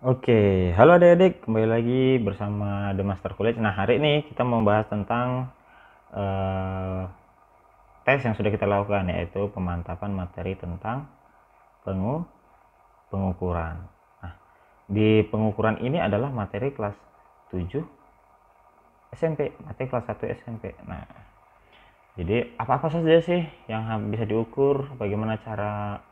Oke, halo adik-adik, kembali lagi bersama The Master College. Nah, hari ini kita membahas tentang eh, tes yang sudah kita lakukan, yaitu pemantapan materi tentang pengu pengukuran. Nah, di pengukuran ini adalah materi kelas 7 SMP, materi kelas 1 SMP. Nah, jadi apa-apa saja sih yang bisa diukur, bagaimana cara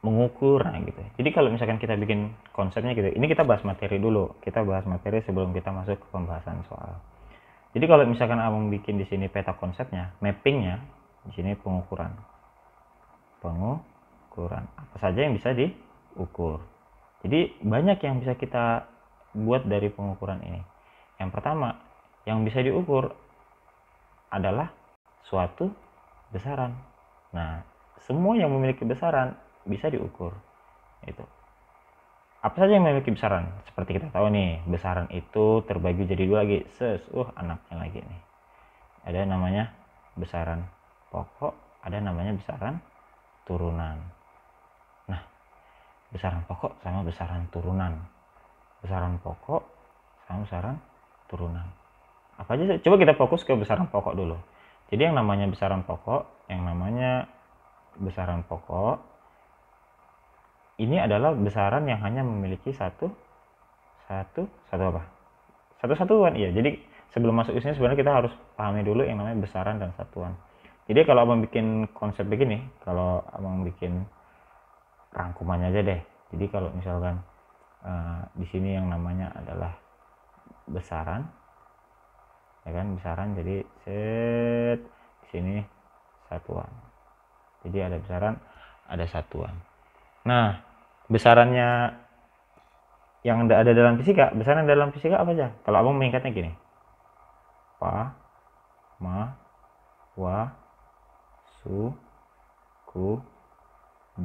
mengukur, nah gitu. Jadi kalau misalkan kita bikin konsepnya gitu, ini kita bahas materi dulu. Kita bahas materi sebelum kita masuk ke pembahasan soal. Jadi kalau misalkan abang bikin di sini peta konsepnya, mappingnya, di sini pengukuran, apa saja yang bisa diukur. Jadi banyak yang bisa kita buat dari pengukuran ini. Yang pertama, yang bisa diukur adalah suatu besaran. Nah, semua yang memiliki besaran bisa diukur. Itu. Apa saja yang memiliki besaran? Seperti kita tahu nih, besaran itu terbagi jadi dua lagi. Anaknya lagi nih. Ada namanya besaran pokok, ada namanya besaran turunan. Nah, besaran pokok sama besaran turunan. Besaran pokok sama besaran turunan. Apa aja? Coba kita fokus ke besaran pokok dulu. Jadi yang namanya besaran pokok, ini adalah besaran yang hanya memiliki satu apa? Satu satuan, iya. Jadi sebelum masuk ke sini sebenarnya kita harus pahami dulu yang namanya besaran dan satuan. Jadi kalau abang bikin konsep begini, kalau abang bikin rangkumannya aja deh. Jadi kalau misalkan di sini yang namanya adalah besaran, ya kan, besaran. Jadi di sini satuan. Jadi ada besaran, ada satuan. Nah, besarannya yang ada dalam fisika, besaran dalam fisika apa aja? Kalau abang mengingatnya gini, pa, ma, wa, su, ku,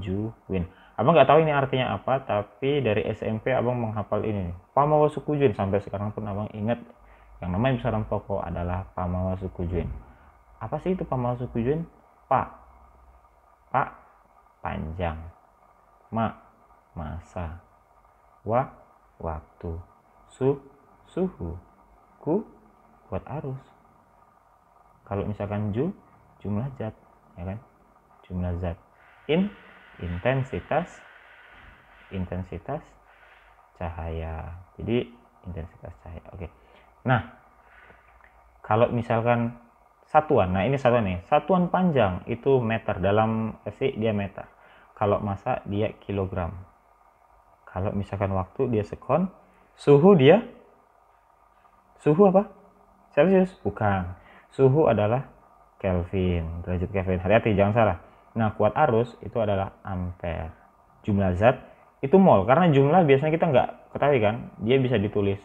ju, win. Abang nggak tahu ini artinya apa, tapi dari SMP abang menghafal ini nih. Pamawa sukujuin, sampai sekarang pun abang ingat yang namanya besaran pokok adalah pamawa sukujuin. Apa sih itu pamawa sukujuin? Pa, panjang. Masa. Waktu. Suhu. Kuat arus. Kalau misalkan jumlah zat, ya kan? Jumlah zat. Intensitas cahaya. Jadi intensitas cahaya. Oke. Nah, kalau misalkan satuan, nah ini satuan nih. Satuan panjang itu meter, dalam arti dia meter. Kalau massa dia kilogram. Kalau misalkan waktu dia sekon, suhu apa? Celcius? Bukan. Suhu adalah Kelvin, derajat Kelvin. Hati-hati jangan salah. Nah, kuat arus itu adalah ampere. Jumlah zat itu mol, karena jumlah biasanya kita nggak ketahui kan, dia bisa ditulis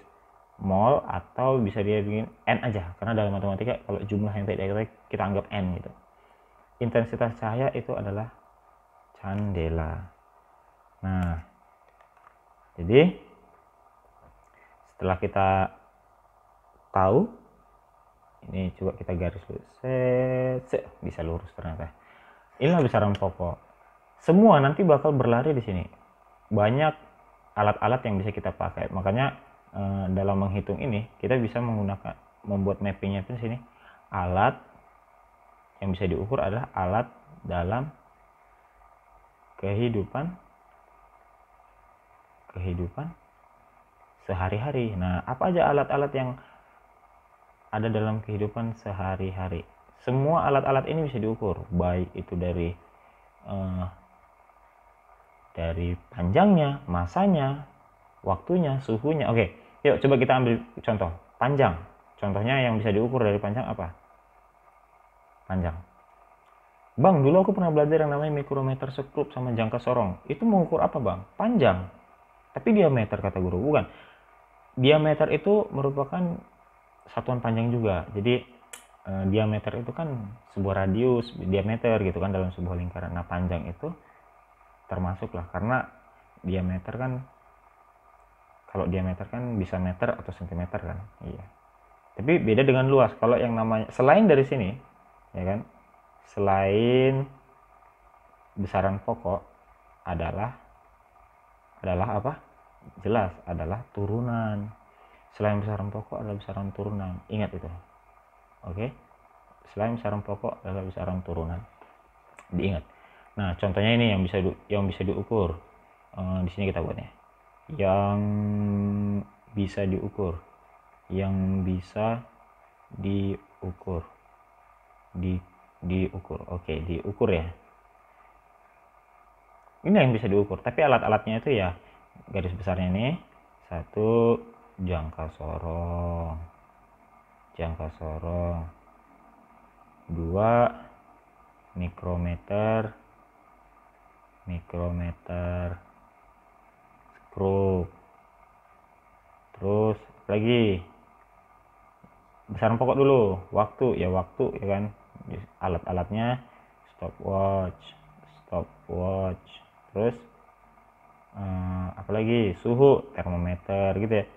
mol atau bisa dia bikin n aja, karena dalam matematika kalau jumlah yang tidak diketahui kita anggap n gitu. Intensitas cahaya itu adalah candela. Nah, jadi setelah kita tahu ini, coba kita garis dulu. Bisa lurus ternyata. Inilah besaran pokok. Semua nanti bakal berlari di sini. Banyak alat-alat yang bisa kita pakai. Makanya dalam menghitung ini kita bisa membuat mappingnya di sini. Alat yang bisa diukur adalah alat dalam kehidupan sehari-hari. Nah, apa aja alat-alat yang ada dalam kehidupan sehari-hari? Semua alat-alat ini bisa diukur, baik itu dari panjangnya, masanya, waktunya, suhunya. Oke, yuk coba kita ambil contoh panjang. Contohnya yang bisa diukur dari panjang apa? Panjang. Bang, dulu aku pernah belajar yang namanya mikrometer sekrup sama jangka sorong. Itu mengukur apa, Bang? Panjang. Tapi diameter, kata guru. Bukan. Diameter itu merupakan satuan panjang juga. Jadi diameter itu kan sebuah radius, diameter gitu kan dalam sebuah lingkaran. Nah, panjang itu termasuk lah, karena diameter kan, kalau diameter kan bisa meter atau sentimeter kan. Iya. Tapi beda dengan luas. Kalau yang namanya selain dari sini, ya kan? Selain besaran pokok adalah apa? jelas adalah turunan. Selain besaran pokok adalah besaran turunan. Ingat itu. Oke. Selain besaran pokok adalah besaran turunan. Diingat. Nah, contohnya ini yang bisa diukur. Di sini kita buatnya. Yang bisa diukur. Yang bisa diukur. Diukur. Oke, diukur ya. Ini yang bisa diukur, tapi alat-alatnya itu ya garis besarnya ini 1 jangka sorong 2 mikrometer skrup, terus lagi besaran pokok dulu, waktu ya kan, alat-alatnya stopwatch, terus apalagi suhu, termometer gitu ya,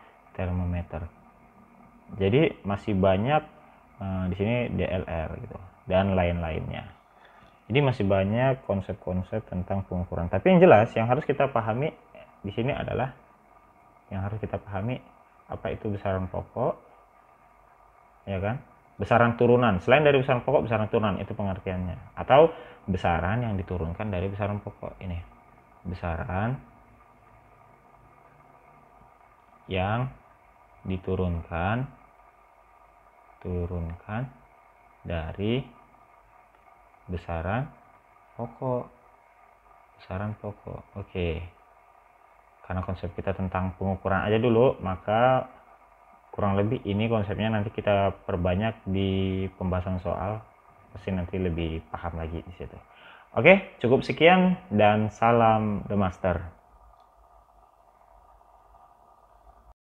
jadi masih banyak di sini DLR gitu dan lain-lainnya. Jadi masih banyak konsep-konsep tentang pengukuran, tapi yang jelas yang harus kita pahami di sini adalah apa itu besaran pokok, ya kan, besaran turunan. Selain dari besaran pokok, besaran turunan itu pengertiannya, atau besaran yang diturunkan dari besaran pokok. Ini besaran yang diturunkan dari besaran pokok. Oke, karena konsep kita tentang pengukuran aja dulu, maka kurang lebih ini konsepnya nanti kita perbanyak di pembahasan soal, pasti nanti lebih paham lagi di situ. Oke, cukup sekian dan salam The Master.